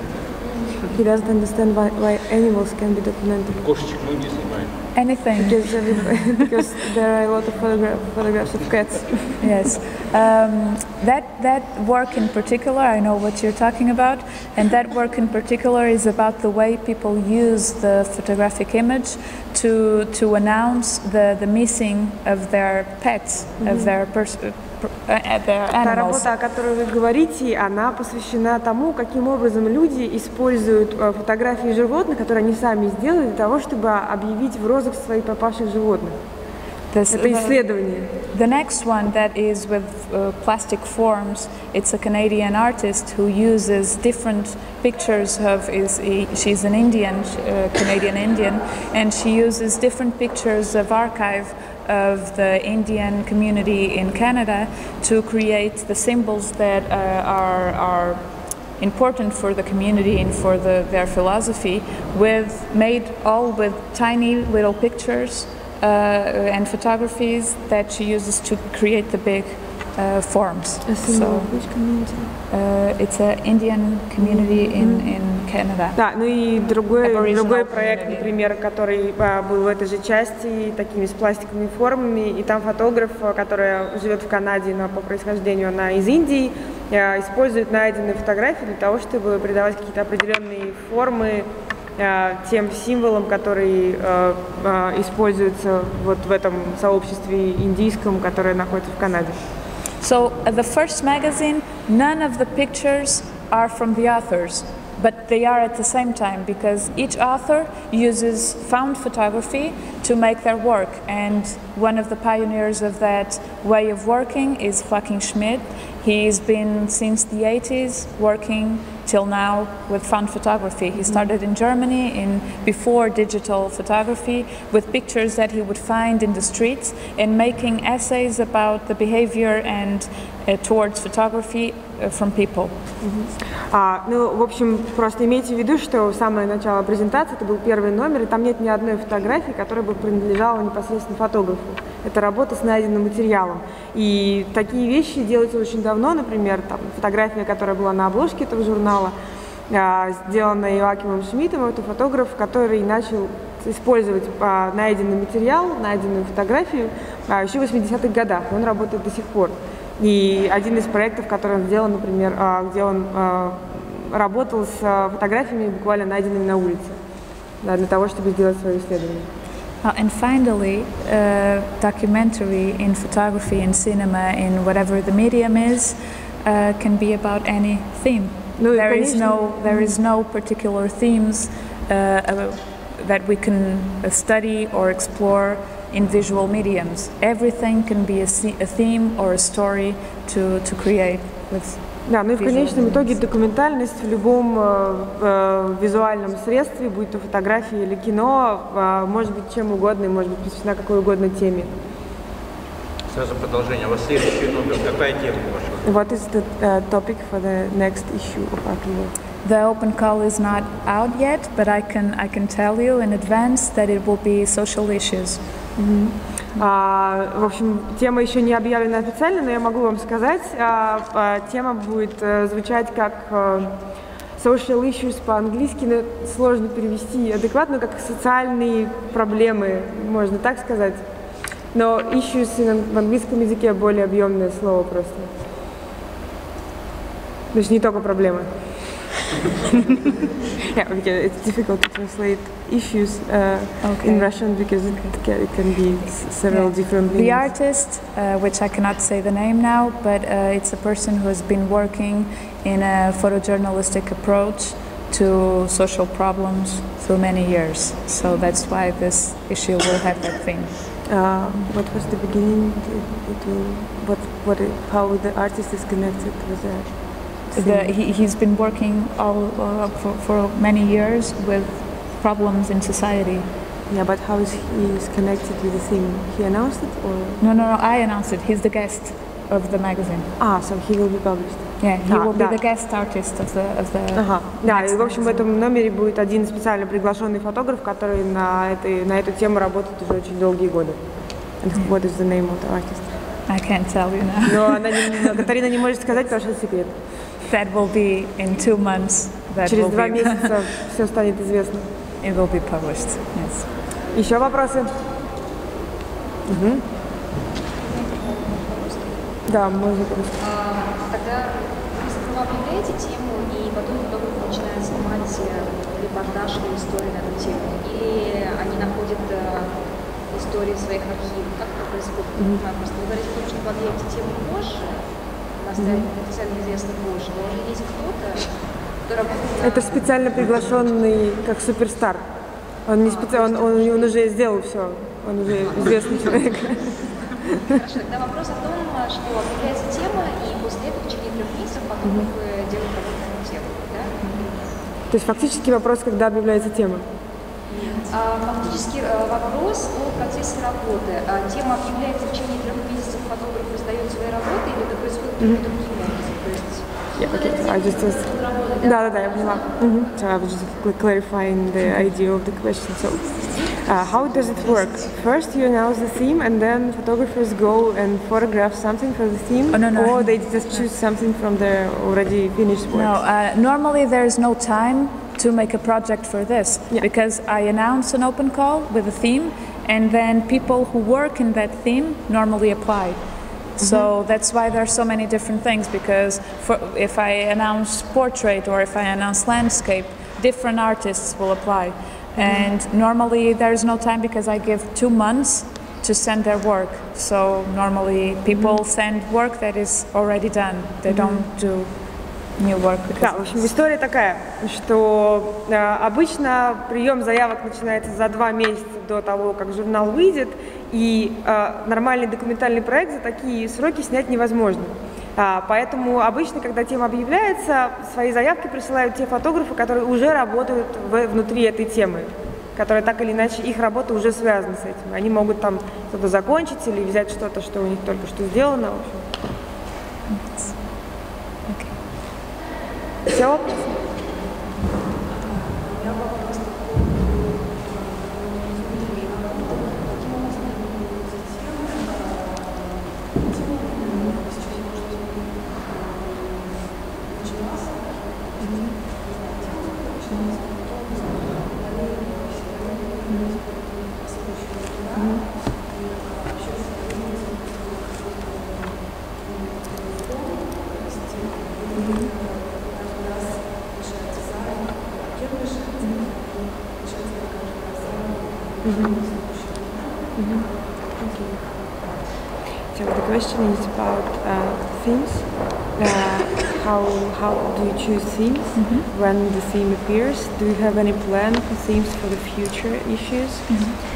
He doesn't understand why animals can be documented. Кошечек многие снимают. Anything. Because there are a lot of photographs of cats. Yes. That work in particular, I know what you're talking about, and that work in particular is about the way people use the photographic image to announce the missing of their pets, of their Та работа, о которой вы говорите, она посвящена тому, каким образом люди используют фотографии животных, которые они сами сделали, для того, чтобы объявить в розыск своих пропавших животных. Это исследование. The next one that is with plastic forms, it's a Canadian artist who uses different pictures of, she's an Indian, Canadian Indian, and she uses different pictures of archive of the Indian community in Canada to create the symbols that are important for the community and for their philosophy, made all with tiny little pictures and photographies that she uses to create the big forms. So, which community? It's an Indian community in Canada. Да, ну и другой проект, например, который был в этой же части, такими с пластиковыми формами, и там фотограф, который живет в Канаде, но по происхождению она из Индии, использует найденные фотографии для того, чтобы придавать какие-то определенные формы тем символам, которые используются вот в этом сообществе индийском, которое находится в Канаде. So the first magazine, none of the pictures are from the authors, but they are at the same time because each author uses found photography to make their work, and one of the pioneers of that way of working is Joaquin Schmidt. He's been since the 80s working till now with found photography. He started in Germany before digital photography with pictures that he would find in the streets and making essays about the behavior and towards photography from people. Ну, в общем, просто имейте в виду, что самое начало презентации, это был первый номер, и там нет ни одной фотографии, которая бы принадлежала непосредственно фотографу. Это работа с найденным материалом. И такие вещи делаются очень давно, например, там, фотография, которая была на обложке этого журнала, сделанная Joachimом Schmidtом, это фотограф, который начал использовать найденный материал, найденную фотографию еще в 80-х годах, и он работает до сих пор. И один из проектов, который он сделал, например, где он работал с фотографиями, буквально найденными на улице, для того, чтобы сделать свое исследование. And finally, documentary in photography, in cinema, in whatever the medium is, can be about any theme. There is no particular themes that we can study or explore in visual mediums. Everything can be a theme or a story to create with Да, ну и в конечном итоге документальность в любом визуальном средстве, будь то фотография или кино, может быть чем угодно и может быть посвящена какой угодно теме. Сразу продолжение. У вас следующий номер. Какая тема ваша? What is the topic for the next issue of ARCHIVO? The open call is not out yet, but I can tell you in advance that it will be social issues. В общем, тема еще не объявлена официально, но я могу вам сказать, тема будет звучать как social issues по-английски, но сложно перевести адекватно, как социальные проблемы, можно так сказать. Но issues в английском языке более объемное слово просто. То есть не только проблемы. Yeah, okay, it's difficult to translate issues in Russian because it can be several different meanings. The artist, which I cannot say the name now, but it's a person who has been working in a photojournalistic approach to social problems through many years. So that's why this issue will have that theme. What was the beginning? How the artist is connected with that? He's been working for many years with problems in society. Yeah, but how is he connected with the theme? He announced it or? No, I announced it. He's the guest of the magazine. So he will be published. Yeah, he will be the guest artist of the Да, и в общем в этом номере будет один специально приглашенный фотограф, который на эту тему работает уже очень долгие годы. And what is the name of the artist? I can't tell you now. Но Катарина не может сказать, потому что это секрет. That will be in 2 months. Через 2 месяца все станет известно. It will be published. Yes. Еще вопросы? Да, можно просто. Когда вы сначала объявляете тему, и потом фотограф начинает снимать репортаж или историю на эту тему, или они находят истории в своих архивах, как это происходит? Просто вы говорите, что вы объявите тему позже, официально известно позже, но уже есть кто-то, кто работает на... Это специально приглашенный как суперстар. Он не специально, он уже сделал все, он уже известный человек. Хорошо, тогда вопрос о том, что объявляется тема, и после этого в течение 3 месяцев потом вы делаете работу на эту тему, да? То есть фактически вопрос, когда объявляется тема? Фактически вопрос о процессе работы. Тема объявляется в течение 3 месяцев, фотограф издает свои работы, или это происходит каким-то другим образом? То есть... Да, я поняла. So I was just clarifying the idea of the question. So, how does it work? First you announce the theme and then photographers go and photograph something for the theme? Or they just choose something from their already finished work? No, normally there is no time to make a project for this because I announce an open call with a theme and then people who work in that theme normally apply. So that's why there are so many different things, because if I announce portrait or if I announce landscape, different artists will apply. And normally there is no time because I give 2 months to send their work. So normally people send work that is already done. They don't do new work. Да, в общем, история такая, что обычно прием заявок начинается за 2 месяца до того, как журнал выйдет, и нормальный документальный проект за такие сроки снять невозможно. Поэтому обычно, когда тема объявляется, свои заявки присылают те фотографы, которые уже работают внутри этой темы, которые так или иначе, их работа уже связана с этим. Они могут там что-то закончить или взять что-то, что у них только что сделано. В общем. Все вопросы? So the question is about themes. How do you choose themes when the theme appears? Do you have any plan for themes for the future issues?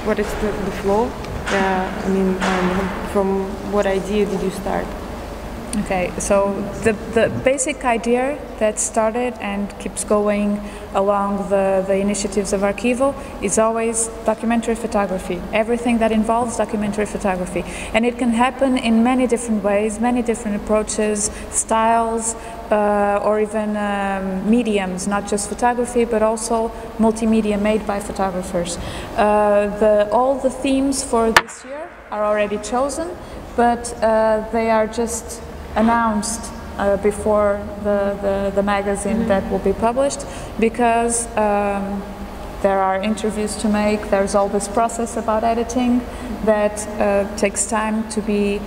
What is the flow? I mean, from what idea did you start? Okay, so the basic idea that started and keeps going along the initiatives of ARCHIVO is always documentary photography, everything that involves documentary photography. And it can happen in many different ways, many different approaches, styles, or even mediums, not just photography, but also multimedia made by photographers. All the themes for this year are already chosen, but they are just announced before the magazine that will be published, because there are interviews to make, there's all this process about editing that takes time to be,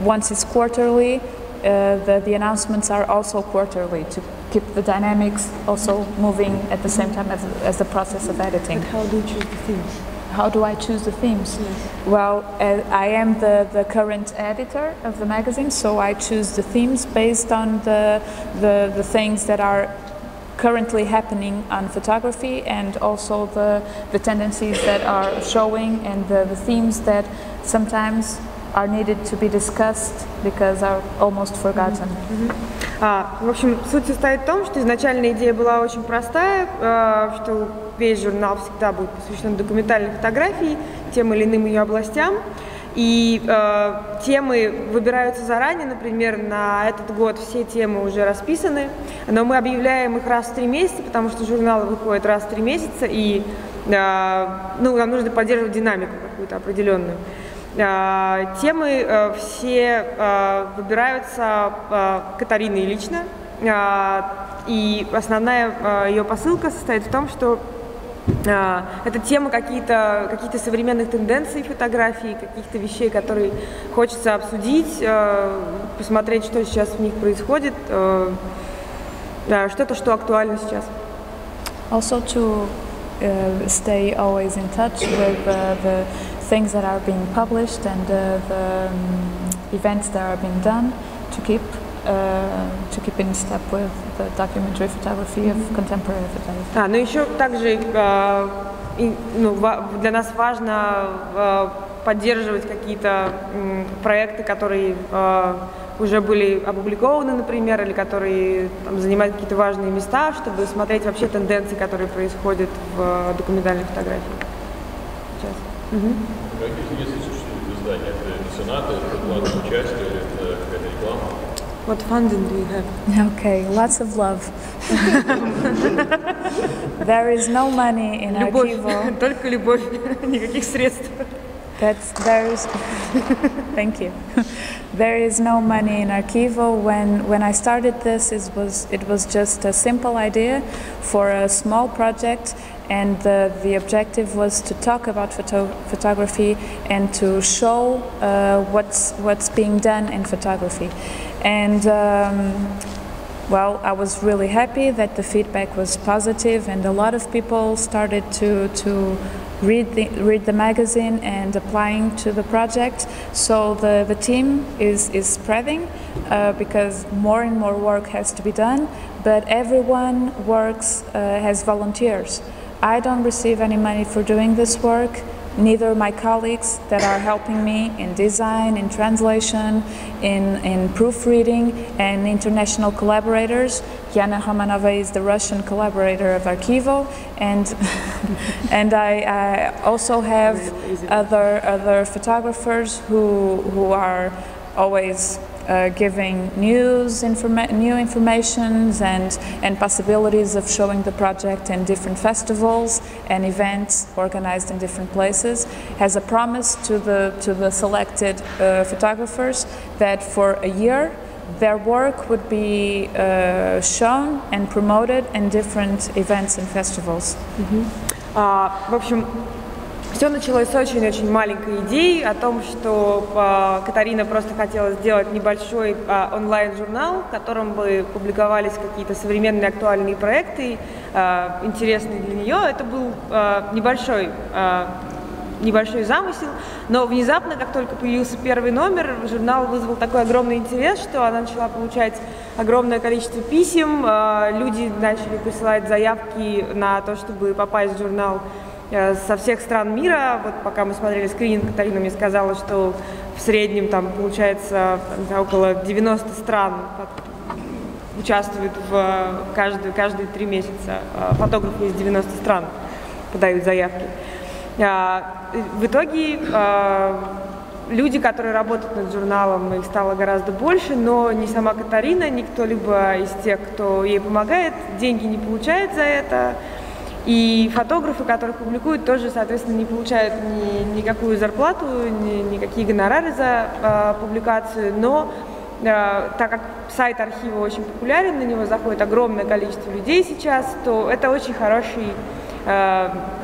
once it's quarterly, the announcements are also quarterly to keep the dynamics also moving at the same time as the process of editing. But how do you choose the themes? How do I choose the themes? Yes. Well, I am the current editor of the magazine, so I choose the themes based on the things that are currently happening on photography, and also the tendencies that are showing, and the themes that sometimes are needed to be discussed because are almost forgotten. В общем, суть состоит в том, что изначально идея была очень простая, что весь журнал всегда будет посвящен документальной фотографии, тем или иным ее областям. И темы выбираются заранее, например, на этот год все темы уже расписаны, но мы объявляем их раз в 3 месяца, потому что журналы выходят раз в 3 месяца, и нам нужно поддерживать динамику какую-то определенную. Темы все выбираются Катариной лично, и основная ее посылка состоит в том, что это тема какие-то современных тенденций фотографии, каких-то вещей, которые хочется обсудить, посмотреть, что сейчас в них происходит, что-то, что актуально сейчас. Also to stay always in touch with the things that are being published and the events that are being done, to keep in step with the documentary photography of contemporary photography. Но еще также для нас важно поддерживать какие-то проекты, которые уже были опубликованы, например, или которые занимают какие-то важные места, чтобы смотреть вообще тенденции, которые происходят в документальной фотографии. Сейчас. Какие существуют издания? Это меценаты, это планы участия, или это какая-то реклама? What funding do you have? Okay, lots of love. There is no money in ARCHIVO. Только любовь, никаких средств. Thank you. There is no money in ARCHIVO. When I started this, it was just a simple idea for a small project, and the objective was to talk about photography and to show what's being done in photography. And well, I was really happy that the feedback was positive, and a lot of people started to read the magazine and applying to the project. So the team is spreading because more and more work has to be done, but everyone works as volunteers. I don't receive any money for doing this work, neither my colleagues that are helping me in design, in translation, in proofreading, and international collaborators. Yana Romanova is the Russian collaborator of ARCHIVO, and I also have other photographers who are always giving new informations and possibilities of showing the project in different festivals and events organized in different places, as a promise to the selected photographers that for a year their work would be shown and promoted in different events and festivals. В общем, все началось с очень-очень маленькой идеи о том, что Катарина просто хотела сделать небольшой онлайн-журнал, в котором бы публиковались какие-то современные актуальные проекты, интересные для нее. Это был небольшой замысел, но внезапно, как только появился первый номер, журнал вызвал такой огромный интерес, что она начала получать огромное количество писем, люди начали присылать заявки на то, чтобы попасть в журнал со всех стран мира. Вот пока мы смотрели скрининг, Катарина мне сказала, что в среднем там получается около 90 стран участвуют в каждые 3 месяца. Фотографы из 90 стран подают заявки. В итоге люди, которые работают над журналом, их стало гораздо больше, но ни сама Катарина, ни кто-либо из тех, кто ей помогает, деньги не получает за это. И фотографы, которые публикуют, тоже, соответственно, не получают никакую зарплату, никакие гонорары за публикацию. Но так как сайт архива очень популярен, на него заходит огромное количество людей сейчас, то это очень хороший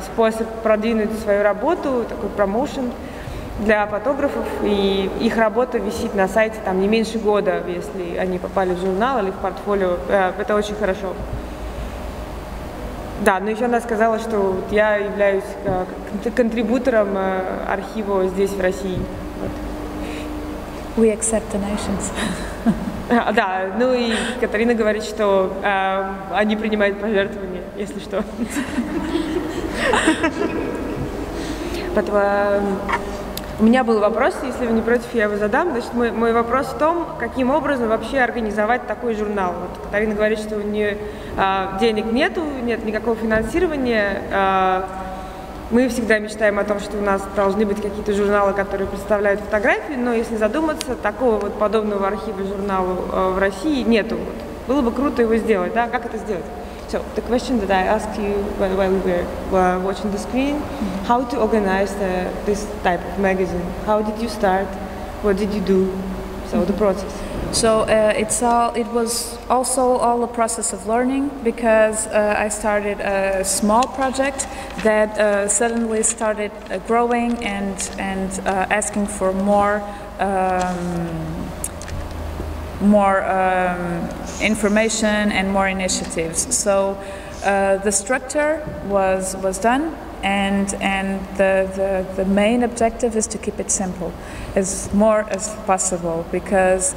способ продвинуть свою работу, такой промоушен для фотографов, и их работа висит на сайте там не меньше года, если они попали в журнал или в портфолио. Это очень хорошо. Да, но еще она сказала, что я являюсь контрибутором архива здесь, в России. Вот. We accept donations. Да, ну и Катарина говорит, что они принимают пожертвования, если что. У меня был вопрос, если вы не против, я его задам. Значит, мой вопрос в том, каким образом вообще организовать такой журнал. Вот Катарина говорит, что у нее денег нет никакого финансирования. Мы всегда мечтаем о том, что у нас должны быть какие-то журналы, которые представляют фотографии, но если задуматься, такого вот подобного архива журнала в России нету. Вот. Было бы круто его сделать, да? Как это сделать? So the question that I asked you while we were watching the screen, how to organize this type of magazine? How did you start? What did you do? So the process. So it was also all a process of learning, because I started a small project that suddenly started growing and asking for more information and more initiatives. So the structure was done, and the main objective is to keep it simple as more as possible, because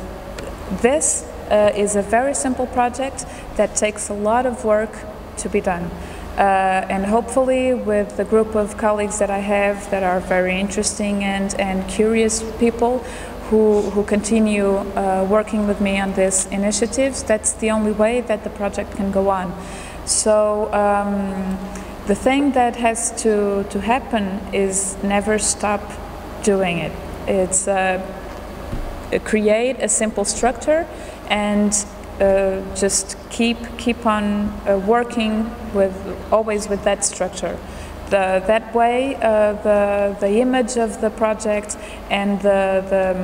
this is a very simple project that takes a lot of work to be done. And hopefully with the group of colleagues that I have that are very interesting and curious people who continue working with me on these initiatives, that's the only way that the project can go on. So the thing that has to happen is never stop doing it. It's create a simple structure and just keep on working always with that structure. That way, the image of the project and the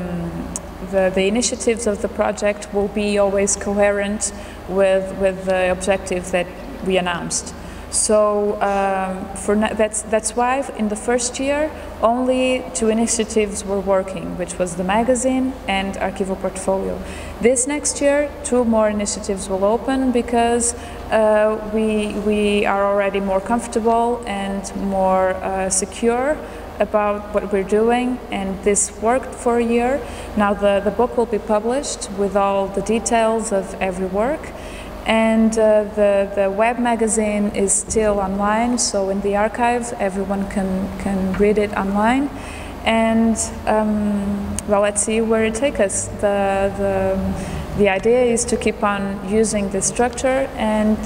initiatives of the project will be always coherent with the objective that we announced. So that's why in the first year only 2 initiatives were working, which was the magazine and Archivo portfolio. This next year 2 more initiatives will open, because we are already more comfortable and more secure about what we're doing, and this worked for a year. Now the book will be published with all the details of every work. And the web magazine is still online, so in the archive everyone can read it online. And well, let's see where it takes us. The idea is to keep on using this structure and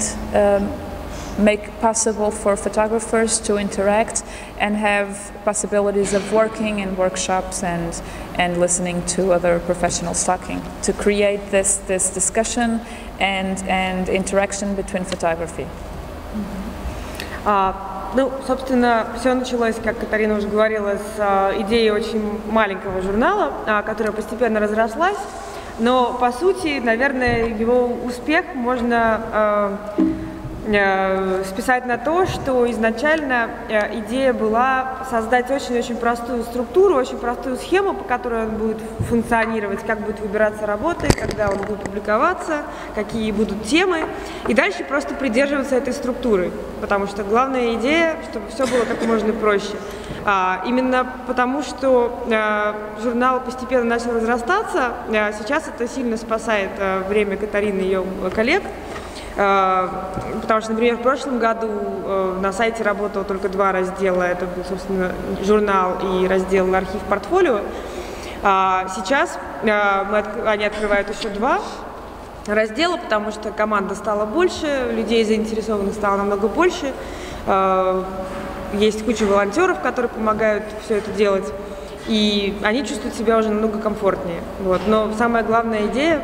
make possible for photographers to interact and have possibilities of working in workshops and listening to other professionals talking, to create this discussion and interaction between photography. Ну, собственно, все началось, как Катарина уже говорила, с идеи очень маленького журнала, которая постепенно разрослась. Но, по сути, наверное, его успех можно списать на то, что изначально идея была создать очень-очень простую структуру, очень простую схему, по которой он будет функционировать, как будет выбираться работа, когда он будет публиковаться, какие будут темы, и дальше просто придерживаться этой структуры, потому что главная идея, чтобы все было как можно проще. Именно потому, что журнал постепенно начал разрастаться, сейчас это сильно спасает время Катарины и ее коллег, Потому что, например, в прошлом году на сайте работало только 2 раздела. Это был, собственно, журнал и раздел архив портфолио. Сейчас они открывают еще 2 раздела, потому что команда стала больше, людей заинтересованных стало намного больше. Есть куча волонтеров, которые помогают все это делать, и они чувствуют себя уже намного комфортнее. Вот. Но самая главная идея,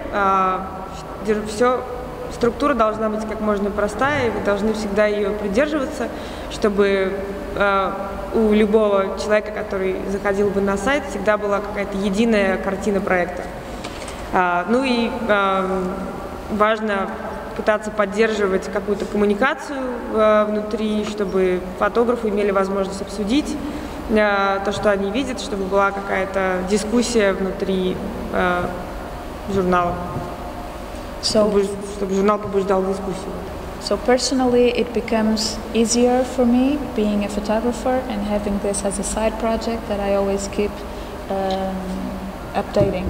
структура должна быть как можно простая, и вы должны всегда ее придерживаться, чтобы у любого человека, который заходил бы на сайт, всегда была какая-то единая картина проекта. Ну и важно пытаться поддерживать какую-то коммуникацию внутри, чтобы фотографы имели возможность обсудить то, что они видят, чтобы была какая-то дискуссия внутри журнала, чтобы журнал побуждал дискуссию. So personally, it becomes easier for me being a photographer and having this as a side project that I always keep updating.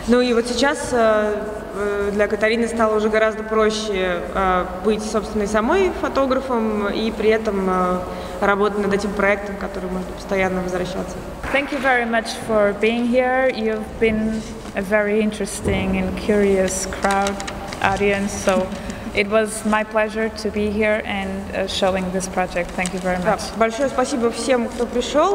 Ну и вот сейчас для Катарины стало уже гораздо проще быть, собственно, самой фотографом и при этом работать над этим проектом, который можно постоянно возвращаться. Thank you very much for being here. You've been a very interesting and curious crowd audience, so it was my pleasure to be here and showing this project. Thank you very much. Большое спасибо всем, кто пришел.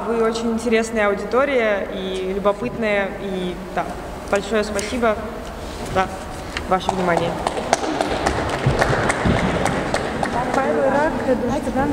Вы очень интересная аудитория и любопытная. И да, большое спасибо за ваше внимание. Павел Рак, дуже да?